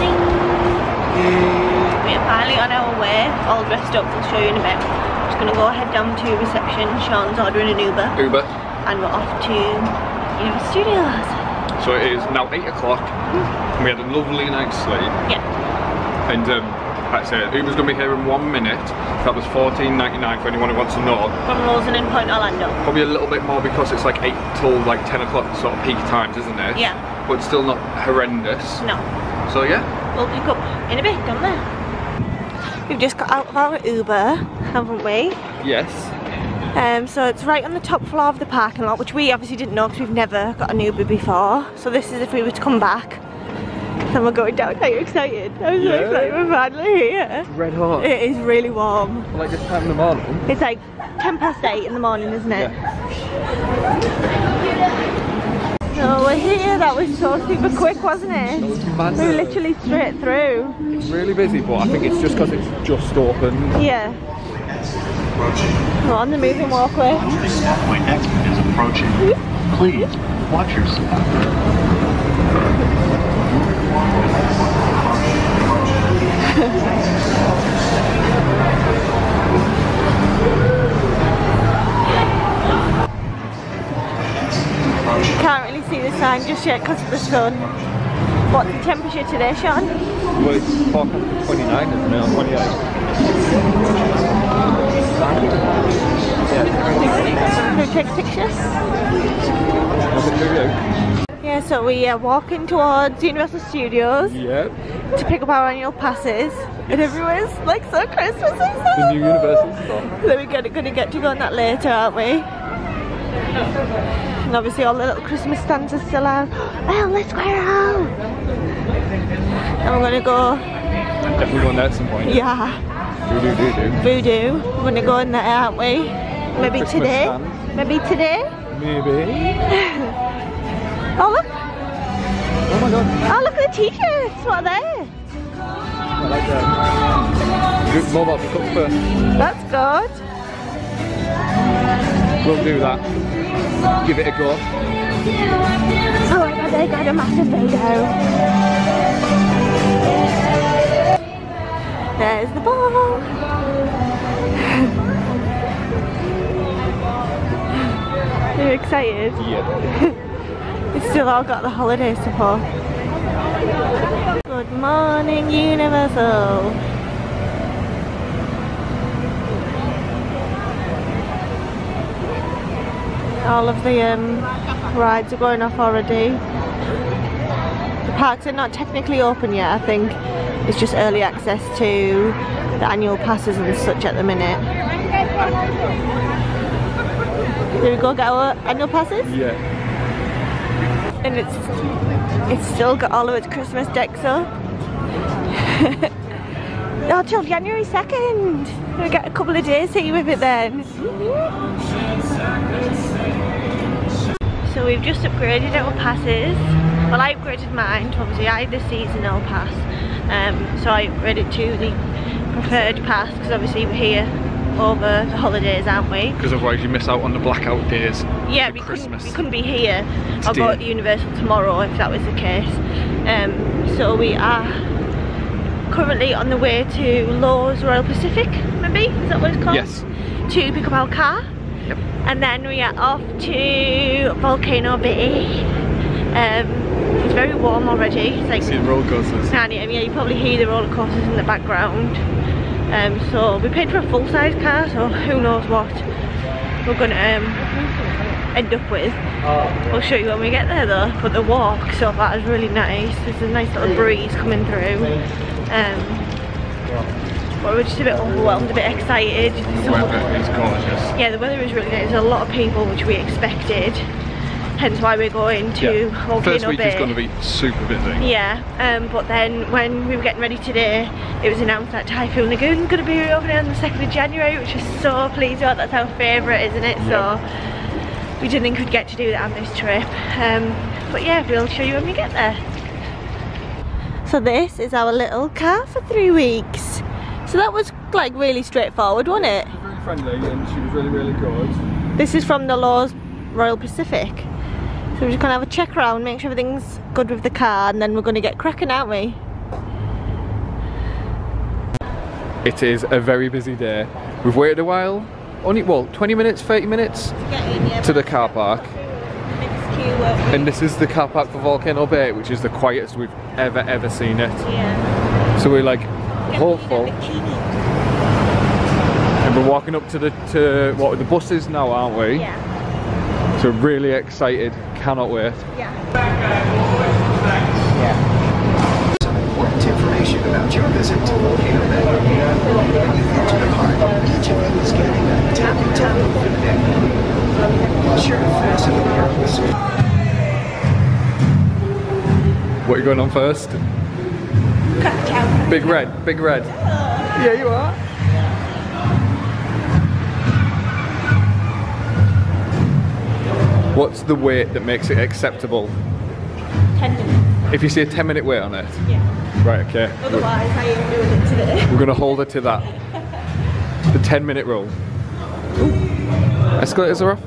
morning. We're finally on our way, all dressed up. We'll show you in a bit. Just gonna go head down to reception. Sean's ordering an Uber. And we're off to Universal Studios. So it is now 8 o'clock. We had a lovely night's sleep. Yeah. And like I said, Uber's gonna be here in 1 minute. That was $14.99 for anyone who wants to know. From Rosen Inn Pointe Orlando. Probably a little bit more because it's like 8 till like 10 o'clock sort of peak times, isn't it? Yeah. But still not horrendous. No. So yeah. We'll pick up in a bit, don't we? We've just got out of our Uber, haven't we? Yes. So it's right on the top floor of the parking lot, which we obviously didn't know because we've never got an Uber before. So this is if we were to come back. Then we're going down. Are you excited? I'm so excited, we're finally here. It's red hot. It is really warm. Like this time in the morning. It's like 8:10 in the morning, isn't it? Yeah. So we're here. That was so super quick, wasn't it? That was mad. We were literally straight through. It's really busy, but I think it's just because it's just opened. Yeah. We're on the moving walkway. This walkway exit is approaching. Please watch yourself. Can't really see the sign just yet because of the sun. What's the temperature today, Sean? Well, it's forecast for 29, isn't it? Or 28. Can we take a picture? Yeah, so we are walking towards Universal Studios to pick up our annual passes, and everyone's like so Christmas and stuff. The new Universal stuff. So we're gonna get to go on that later, aren't we? And obviously all the little Christmas stands are still out. Well, let's go out. And we're gonna go. Definitely going there at some point. Yeah. Voodoo. We're gonna go in there, aren't we? Maybe Christmas today. stand. Maybe today. Maybe. Oh look! Oh my god. Oh look at the t-shirts! What are they? I like that. Do mobile pickups first. That's good. We'll do that. Give it a go. Oh my god, they got a massive video. There's the ball. Are you excited? Yeah. It's still all got the holiday support. Good morning, Universal. All of the rides are going off already. The parks are not technically open yet, I think. It's just early access to the annual passes and such at the minute. Did we go get our annual passes? Yeah. And it's still got all of its Christmas decks up. Oh, till January 2nd. We get a couple of days here with it then. So we've just upgraded our passes. Well, I upgraded mine to obviously I had the seasonal pass. So I upgraded to the preferred pass because obviously we're here over the holidays, aren't we? Because otherwise you miss out on the blackout days. Yeah, we couldn't be here. I'll go to Universal tomorrow if that was the case. So we are currently on the way to Lowe's Royal Pacific, maybe? Is that what it's called? Yes. To pick up our car. Yep. And then we are off to Volcano Bay. It's very warm already. It's like see the roller coasters. Yeah, you probably hear the roller coasters in the background. So we paid for a full-size car, so who knows what we're gonna end up with. I'll show you when we get there though. But the walk so far is really nice. There's a nice little breeze coming through. But we're just a bit overwhelmed, a bit excited. The weather is gorgeous. Yeah, the weather is really nice. There's a lot of people, which we expected. Hence why we're going to Volcano Bay. First week is going to be super busy. Yeah, but then when we were getting ready today, it was announced that Typhoon Lagoon is going to be reopening on the 2nd of January, which is so pleased about. That's our favourite, isn't it? Yep. So we didn't think we'd get to do that on this trip. But yeah, we'll show you when we get there. So this is our little car for 3 weeks. So that was like really straightforward, wasn't it? She was very friendly and she was really, really good. This is from the Lowe's Royal Pacific. So we're just gonna have a check around, make sure everything's good with the car, and then we're gonna get cracking, aren't we? It is a very busy day. We've waited a while, only, well, 20 minutes, 30 minutes to the car park. And this is the car park for Volcano Bay, which is the quietest we've ever seen it. Yeah. So we're like hopeful. And we're walking up to the buses now, aren't we? Yeah. So really excited, cannot wait. Yeah. Some important information about your visit to Volcano Bay. When you enter the park, each of you is getting a tappy food egg. Be sure to fasten the pearls. What are you going on first? Big red, big red. Yeah, you are. What's the wait that makes it acceptable? 10 minutes. If you see a 10-minute wait on it? Yeah. Right, okay. Otherwise, I ain't doing it today. We're going to hold her to that. The 10-minute rule. Ooh. Escalators are off.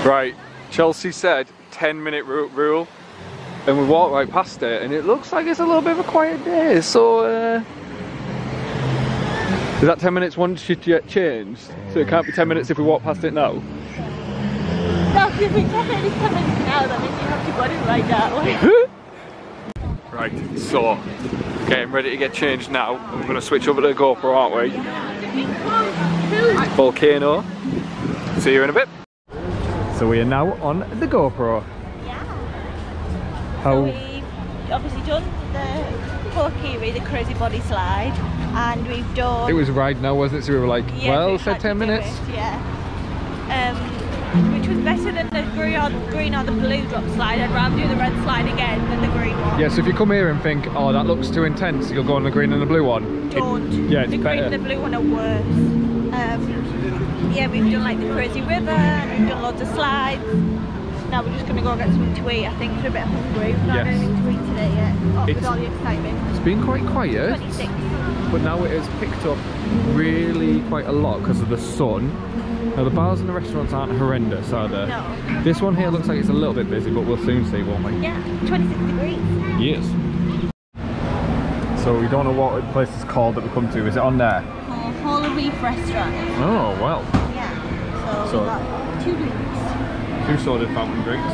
Right, Chelsea said 10-minute rule, and we walked right past it, and it looks like it's a little bit of a quiet day. So, is that 10 minutes once you get changed? So it can't be 10 minutes if we walk past it now? No, if it's 10 minutes now, that means you have to go in right now. Right, so getting ready to get changed now. I'm going to switch over to the GoPro, aren't we? Volcano. See you in a bit. So we are now on the GoPro. Yeah. How? So we've obviously done the Kokiri, the crazy body slide, and we've done... It was right now, wasn't it? So we were like, yeah, well, we said had 10 to do minutes. it, yeah. Which was better than the green or the blue drop slide. I'd rather do the red slide again than the green one. Yeah, so if you come here and think, oh, that looks too intense, you'll go on the green and the blue one. Don't. Yeah, it's the green better. and the blue one are worse. Yeah, we've done like the crazy river, and we've done loads of slides. Now we're just going to go get something to eat. I think we're a bit hungry. We've not had anything to eat today yet, with all the excitement. It's been quite quiet, 26. but now it has picked up really quite a lot because of the sun. Now the bars and the restaurants aren't horrendous, are they? No. This one here looks like it's a little bit busy, but we'll soon see, won't we? Yeah, 26 degrees. Yes. So we don't know what the place is called that we come to. Is it on there? Hall Reef Restaurant. Oh, well. Yeah. So So- we've got 2 drinks. 2 sorted fountain drinks.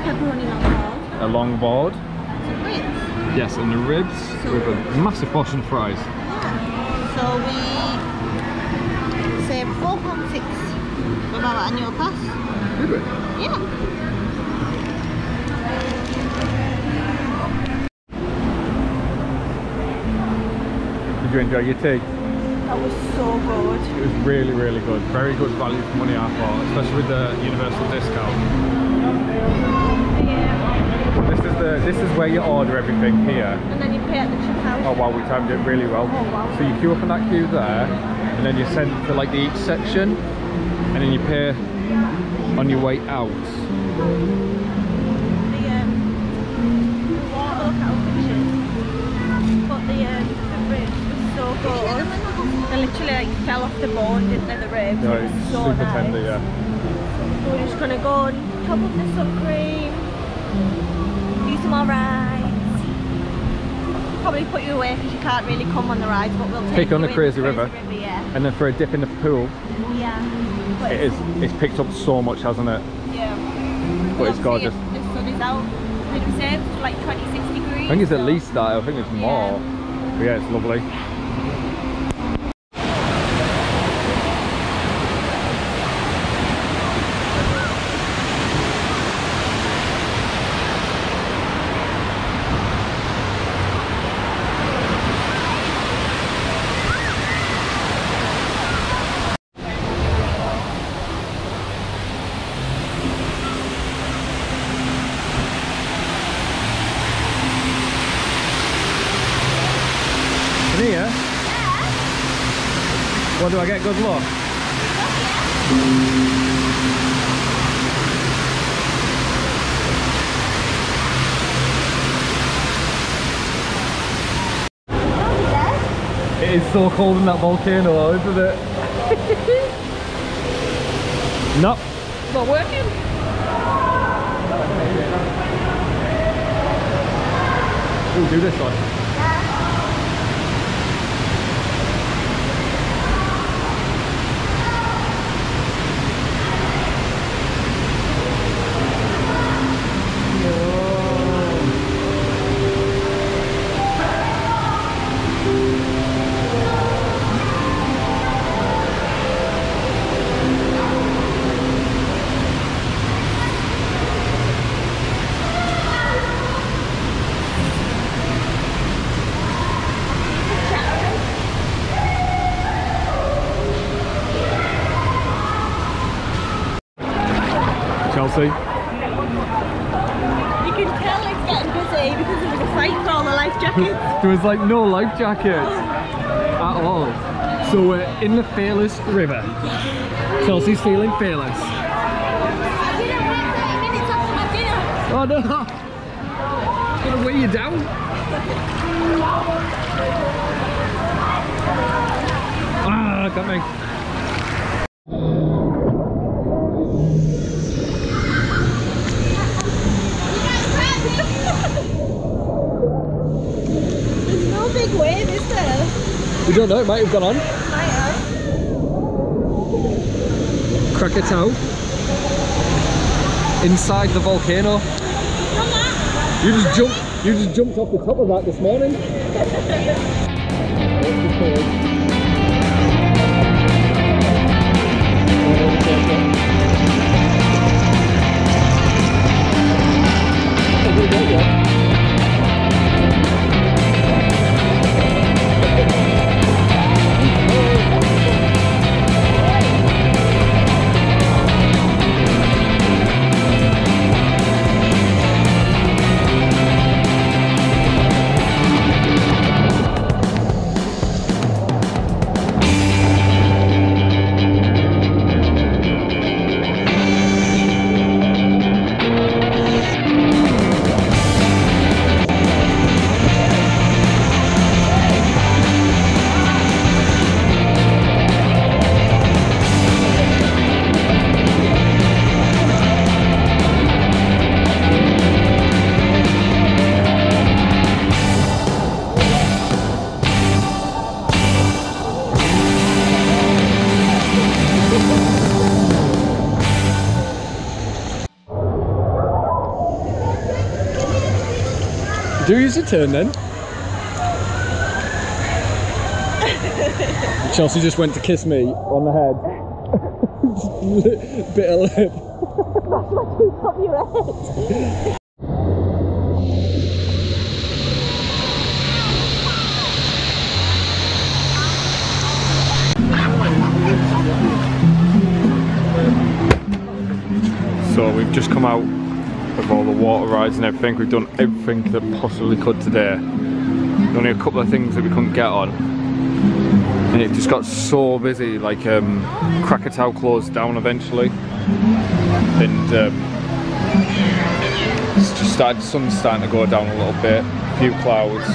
Pepperoni long roll. A long board. Some ribs. Yes, and the ribs with a massive portion of fries. Yeah. So we saved £4.6 with our annual pass. Did we? Yeah. Did you enjoy your tea? That was so good. It was really, really good. Very good value for money, I thought, especially with the universal discount. Yeah. This is where you order everything here. And then you pay at the checkout. Oh wow, we timed it really well. Oh, wow. So you queue up in that queue there, and then you're sent to like the each section, and then you pay on your way out. The water pictures. But the ribs was so good. They literally like fell off the bone, didn't they, the ribs? No, It was it's so super nice. tender, yeah. So we're just gonna go and top up the sun cream, do some more rides. Probably put you away because you can't really come on the rides, but we'll take on you the in crazy river. Yeah. And then for a dip in the pool, Yeah. But it's picked up so much, hasn't it? yeah. But it's Obviously, gorgeous. The sun is out. Did we say it's like 26 degrees? I think it's at so- least that, I think it's more. But yeah, it's lovely. What do I get? Good luck? It is so cold in that volcano, isn't it? Nope, it's not working. Ooh, do this one. Chelsea. You can tell it's getting busy because there was a fight for all the life jackets. There was like no life jackets at all. So we're in the Fearless River. Chelsea's feeling fearless. I didn't wait 30 minutes after my dinner. Oh no! It's gonna weigh you down. Ah, got me. There's no big wave, is there? We don't know, it might have gone on. Might have. Krakatoa. Inside the volcano. You just jumped off the top of that this morning. Do use a turn then. Chelsea just went to kiss me on the head. Bit of lip. That's what you top your head. So we've just come out of all the water rides and everything. We've done everything that possibly could today. Only a couple of things that we couldn't get on. And it just got so busy, like Krakatoa closed down eventually. And it's just started, sun's starting to go down a little bit, a few clouds.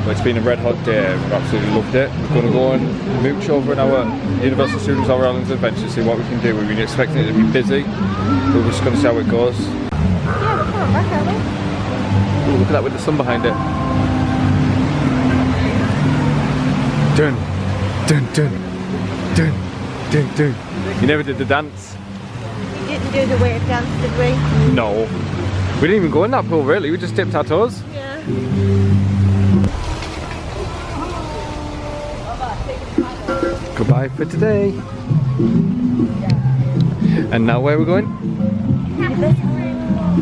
But it's been a red hot day, we've absolutely loved it. We're going to go and mooch over in our Universal Studios Our Islands Adventure, see what we can do. We've been expecting it to be busy, but we're just going to see how it goes. Yeah, we're coming back, aren't we? Ooh, look at that with the sun behind it. Dun, dun, dun, dun, dun, dun. You never did the dance? We didn't do the wave dance, did we? No. We didn't even go in that pool really, we just dipped our toes. Yeah. Goodbye for today. And now where are we going?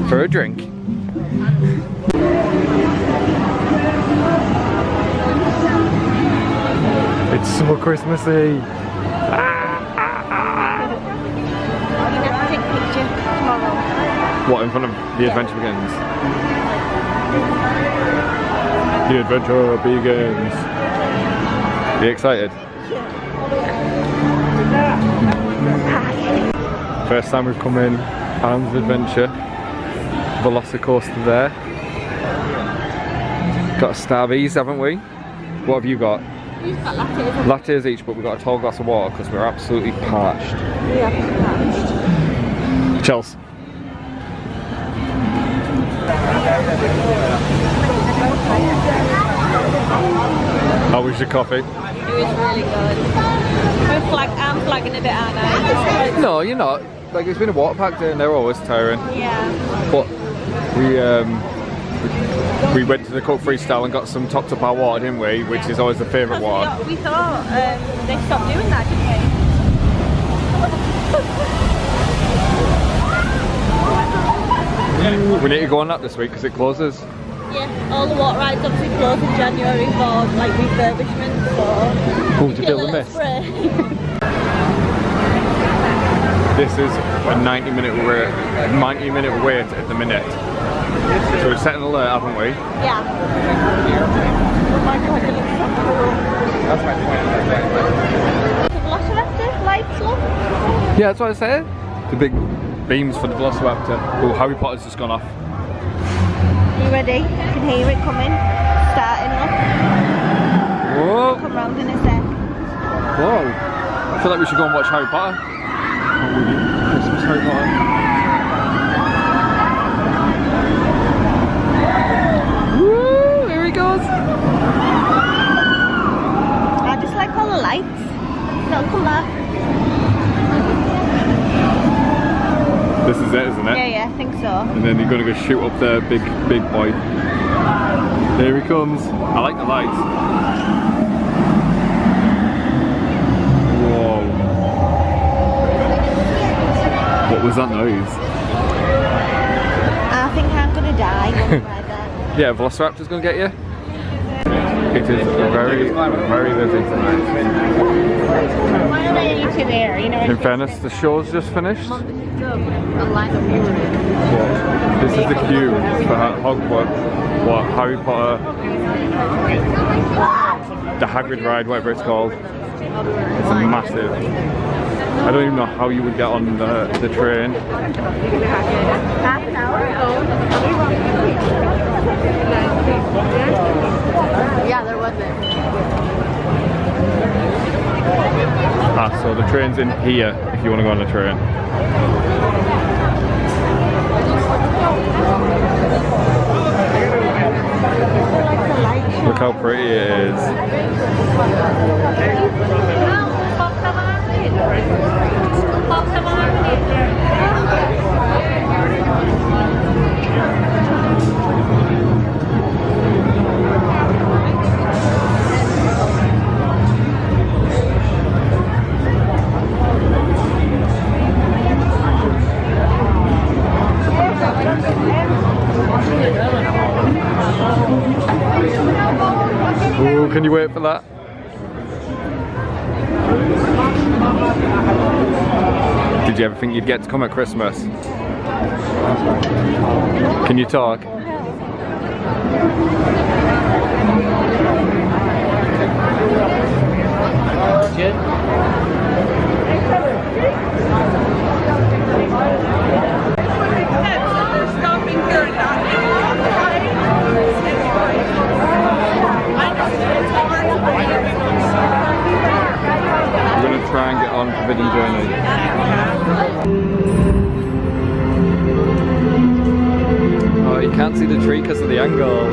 For a drink. It's so Christmassy. We're gonna have to take a picture tomorrow. What, in front of the adventure begins? The adventure begins. Are you excited? Yeah. First time we've come in, Islands of Adventure, Velocicoaster there. Got a Starbies, haven't we? What have you got? We've got lattes. Lattes each, but we've got a tall glass of water because we're absolutely parched. We are parched. Chels. How was your coffee? It was really good. I'm flagging a bit, aren't I? No, you're not. Like, it's been a water pack day and they're always tiring. Yeah. But we went to the Coke Freestyle and got some topped up our water, didn't we? Which is always the favourite water. We thought they stopped doing that, didn't we? We need to go on that this week because it closes. Yeah, all the water rides obviously close in January for like refurbishment, so... Oh, did you feel the mist? This is a 90-minute wait at the minute. So we've set an alert, haven't we? Yeah. Oh my god, it looks so cool. The Velociraptor lights, look. Yeah, that's what I said. The big beams for the Velociraptor. Oh, Harry Potter's just gone off. Are you ready? You can hear it coming. Starting up. Whoa! Come round in a sec. Whoa! I feel like we should go and watch Harry Potter. Christmas Harry Potter. Woo! Here he goes! I just like all the lights. That'll come back. This is it, isn't it? Yeah, I think so. And then you're gonna go shoot up there, big boy. There he comes. I like the lights. Whoa. What was that noise? I think I'm gonna die when I ride that. Yeah, Velociraptor's gonna get you. It is very busy. In fairness, the show's just finished. This is the queue for Hogwarts, Harry Potter, the Hagrid ride, whatever it's called. It's massive. I don't even know how you would get on the train. Half an hour ago. Yeah, there wasn't. Ah, so the train's in here if you want to go on the train. Look how pretty it is. Ooh, can you wait for that? Did you ever think you'd get to come at Christmas? Can you talk? We're going to try and get on Forbidden Journey. Oh, you can't see the tree because of the angle.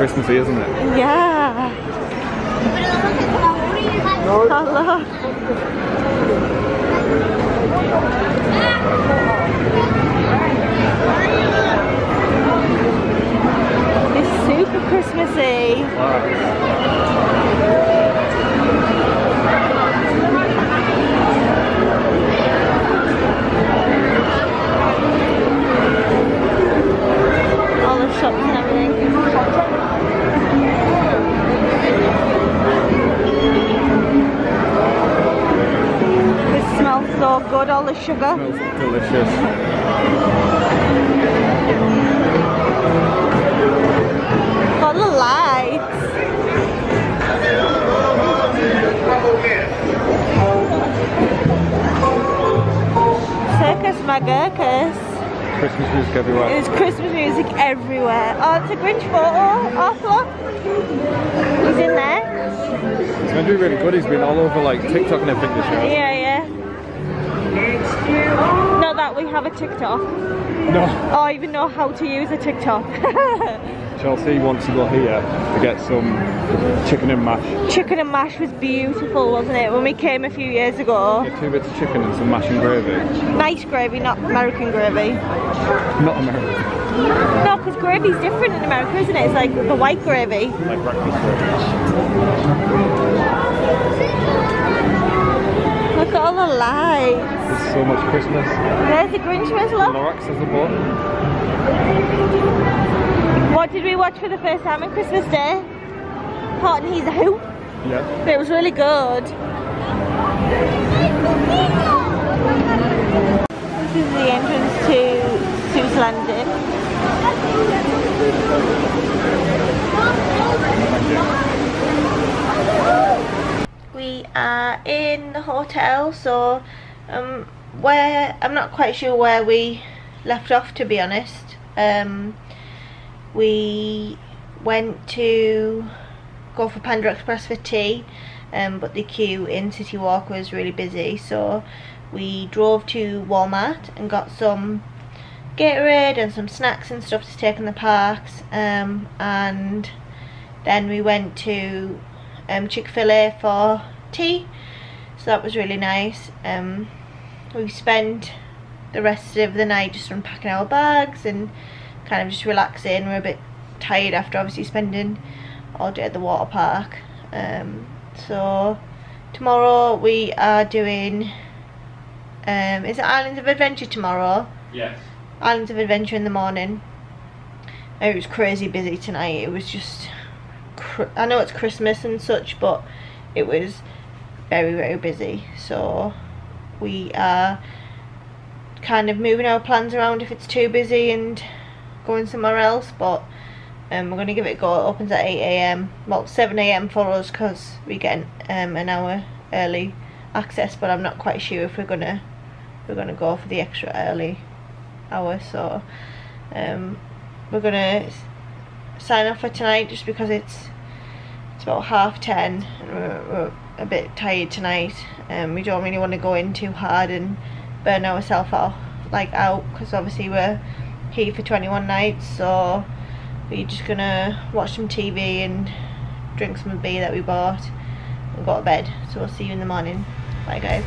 Christmassy, isn't it? Yeah. Oh, look. It's super Christmassy. All the shops and everything. It smells so good, all the sugar. It smells delicious. All the lights. Circus Magurkus. Christmas music everywhere. There's Christmas music everywhere. Oh, it's a Grinch photo. Oh, look. He's in there. It's going to be really good. He's been all over like TikTok and everything this year. Yeah, yeah. Not that we have a TikTok. No. Or even know how to use a TikTok. Chelsea wants to go here to get some chicken and mash. Chicken and mash was beautiful, wasn't it? When we came a few years ago. Get 2 bits of chicken and some mash and gravy. Nice gravy, not American gravy. Not American. No, because gravy's different in America, isn't it? It's like the white gravy. Like breakfast gravy. Look at all the lights. There's so much Christmas. There's the Grinch whistle. Lorax has a boat. What did we watch for the first time on Christmas Day? Hot and He's a Who. Yeah. But it was really good. This is the entrance to Seuss Landing. We are in the hotel, so I'm not quite sure where we left off, to be honest. We went to go for Panda Express for tea, but the queue in City Walk was really busy, so we drove to Walmart and got some Gatorade and some snacks and stuff to take in the parks, and then we went to Chick-fil-A for tea, so that was really nice. We spent the rest of the night just unpacking our bags and kind of just relaxing. We're a bit tired after obviously spending all day at the water park. So tomorrow we are doing is it Islands of Adventure tomorrow? Yes. Islands of Adventure in the morning. It was crazy busy tonight. It was just I know it's Christmas and such, but it was very, very busy, so we are kind of moving our plans around if it's too busy and going somewhere else, but we're going to give it a go. It opens at 8 AM, well 7 AM for us because we get an hour early access, but I'm not quite sure if we're gonna go for the extra early hour, so we're gonna sign off for tonight just because it's about 10:30 and we're a bit tired tonight. We don't really want to go in too hard and burn ourselves out because obviously we're here for 21 nights, so we're just gonna watch some TV and drink some beer that we bought and go to bed. So we'll see you in the morning. Bye guys.